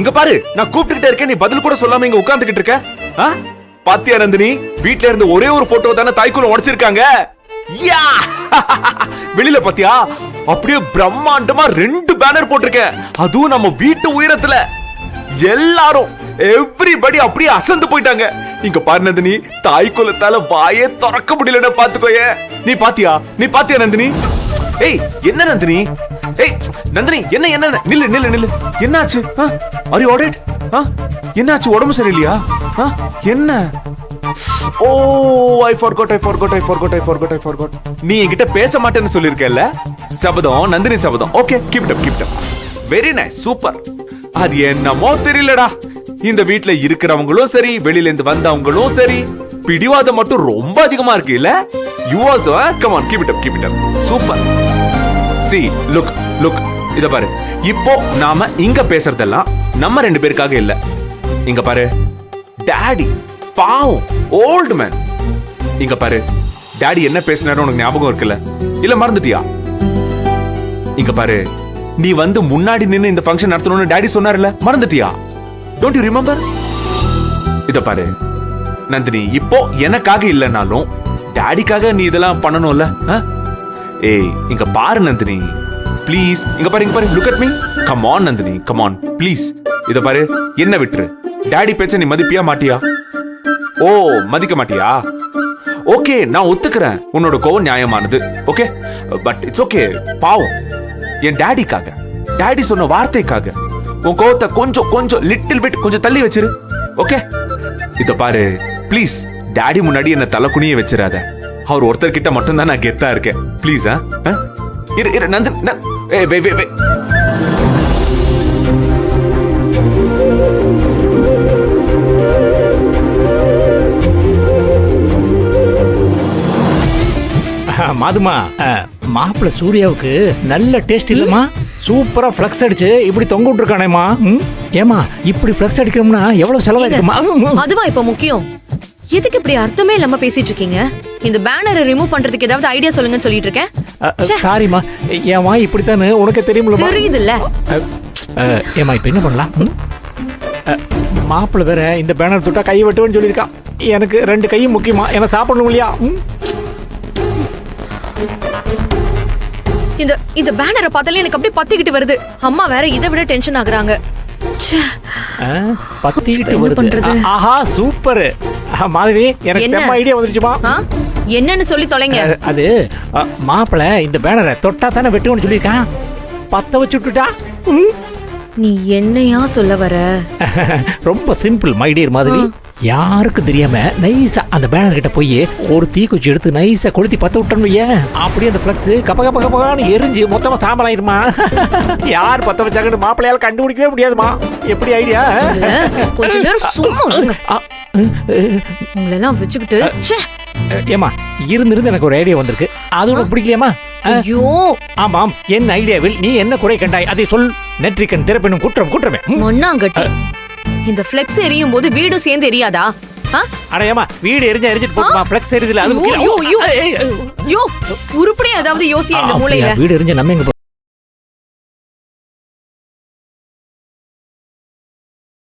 இங்க பாரு, நான் கூப்பிட்டுக்கிட்டே இருக்கேன், நீ பதில் கூட சொல்லாம இங்க உட்கார்ந்துகிட்டு இருக்க. பாத்தியா நந்தினி, வீட்ல இருந்து ஒரே ஒரு போட்டோ தானே தாய்க்குள்ள உடைச்சிருக்காங்க. வெளியில பாத்தியா, அப்படியே பிரம்மாண்டமா 2 பேனர் போட்டிருக்கேன், அதுவும் நம்ம வீட்டு உயரத்துல. எல்லாரும் எவ்ரிபடி அப்படியே அசந்து போயிட்டாங்க. இங்க பாரு நந்தினி, தாய்க்குலத்தால வாயே திறக்க முடியலன்னு பாத்துக்கோயே. நீ பாத்தியா நந்தினி? ஏய் என்ன நந்தினி? ஏய் நந்தினி, என்ன என்ன நில்லு நில்லு நில்லு. என்னாச்சு? Are you alright? என்னாச்சு? உடம்பு சரியில்லையா? என்ன? ஓ, I forgot. நீ என்கிட்ட பேச மாட்டேன்னு சொல்லிருக்கல, சபதம், நந்தினி சபதம். Okay, keep it up. Very nice, super. அது என்னமோ தெரியலடா, இந்த வீட்ல இருக்கிறவங்களும் சரி, வெளியில இருந்து வந்தவங்களும் சரி, பிடிவாதம் மட்டும் ரொம்ப அதிகமா இருக்கு இல்ல? You also, come on, keep it up. Super. See, look. இத பாரு, இப்போ நாம இங்க பேசுறதெல்லாம் நம்ம 2 பேருக்காக இல்ல. இங்க பாரு, டாடி பாவம் ஓல்ட் மேன். இங்க பாரு, டாடி என்ன பேசினாரு உனக்கு ஞாபகம் இருக்குல்ல? இல்ல மறந்துட்டியா? இங்க பாரு, நீ வந்து முன்னாடி நின்னு இந்த ஃபங்க்ஷன் நடத்தணும்னு டாடி சொன்னார்ல, மறந்துட்டியா? Don't you remember? இத பாரு நந்தினி, இப்போ எனக்காக இல்லனாலும் டாடிக்காக நீ இதெல்லாம் பண்ணணும்ல. ஏய் இங்க பாரு நந்தினி, ப்ளீஸ். இங்க பாரு, look at me. Come on Nandini, come on please. இத பாரு, என்ன விட்டுரு. டாடி பேச்ச நீ மதிப்பியா மாட்டியா? ஓ, மதிக்க மாட்டியா? ஓகே, நான் ஒத்துக்கிறேன், உன்னோட கோவம் நியாயமானது. Okay, but it's okay. பாவம் என் டாடிக்காக, டாடி சொன்ன வார்த்தைக்காக உன் கோவத்தை கொஞ்சம் லிட்டில் பிட் கொஞ்சம் தள்ளி வச்சிரு. ஓகே, இத பாரு ப்ளீஸ், டாடி முன்னாடி என்ன தலை குனிய வச்சிராத. அவர் ஒருத்தர் கிட்ட மட்டும் தான் நான் கெத்தா இருக்கேன். ப்ளீஸ். இரு நந்தன், வே. மாதுமா, மாப்பிள்ள சூர்யாவுக்கு நல்ல டேஸ்ட் இல்லம்மா. சூப்பரா ஃப்ளக்ஸ் அடிச்சு இப்படி தொங்க விட்டுருக்கானேமா. ஏமா, இப்படி ஃப்ளக்ஸ் அடிக்கணும்னா எவ்வளவு செலவாயிருக்குமா? அதுவா இப்ப முக்கியம்? எதுக்கு இப்படி அர்த்தமே இல்லாம பேசிட்டு இருக்கீங்க? இந்த பேனரை ரிமூவ் பண்றதுக்கு ஏதாவது ஐடியா சொல்லுங்கன்னு சொல்லிட்டு இருக்கேன். சாரிமா, ஏமா இப்படித்தானே உனக்கு தெரியுமில்ல? தெரியுதுல்ல. ஏமா இப்ப என்ன பண்ணலாம்? மாப்பிள்ள வேற இந்த பேனர் தொட்டா கை வெட்டுவேன்னு சொல்லியிருக்கான். எனக்கு 2 கையும் முக்கியமா, எனக்கு சாப்பிடணும் இல்லையா? இந்த பேனரை பார்த்தாலே எனக்கு அப்படியே பத்திக்கிட்டு வருது. அம்மா வேற இதை விட டென்ஷன் ஆகுறாங்க. பத்திக்கிட்டு வருது. ஆஹா, சூப்பர் மாதவி, எனக்கு செம்ம ஐடியா வந்துருச்சுமா. என்னன்னு சொல்லி தொலைங்க. அது மாப்பிள்ள இந்த பேனரை தொட்டா தானே வெட்டுவோன்னு சொல்லியிருக்கான், பத்த வச்சு விட்டுட்டா. நீ என்னையா சொல்ல வர? ரொம்ப சிம்பிள் மை டியர் மாதவி. யாருக்கு தெரியாம நைஸா அந்த பேனர் கிட்ட போய் ஒரு தீக்குச்சி எடுத்து நைஸா கொளுத்தி பத்த விட்டோம். அப்படியே அந்த ஃப்ளக்ஸ் கப்பகான்னு எரிஞ்சு மொத்தமா சாம்பல் ஆயிருமா. யார் பத்த வச்சாங்கன்னு மாப்பிள்ளையால கண்டுபிடிக்கவே முடியாதுமா. எப்படி ஐடியா? கொஞ்ச நேரம் சும்மா உங்களெல்லாம் வச்சுக்கிட்டு. ஏமா, இருந்து எனக்கு ஒரு ஐடியா வந்திருக்கு, அது உனக்கு பிடிக்கலையாமா? ஐயோ, ஆமாம், என் ஐடியாவில் நீ என்ன குறை கண்டாய் அதை சொல். நெற்றிக்கன் திறப்பினும் குற்றமே. மண்ணாங்கட்டி, இந்த ஃப்ளெக்ஸ் எரியும் போது வீடும் சேர்ந்து எரியாதா? அடையமா, வீடு எரிஞ்சிட்டு போகுமா, ஃப்ளெக்ஸ் எரியுதுல அது முக்கியம். உருப்படியா ஏதாவது யோசியா இந்த மூலையில. வீடு எரிஞ்ச நம்ம எங்க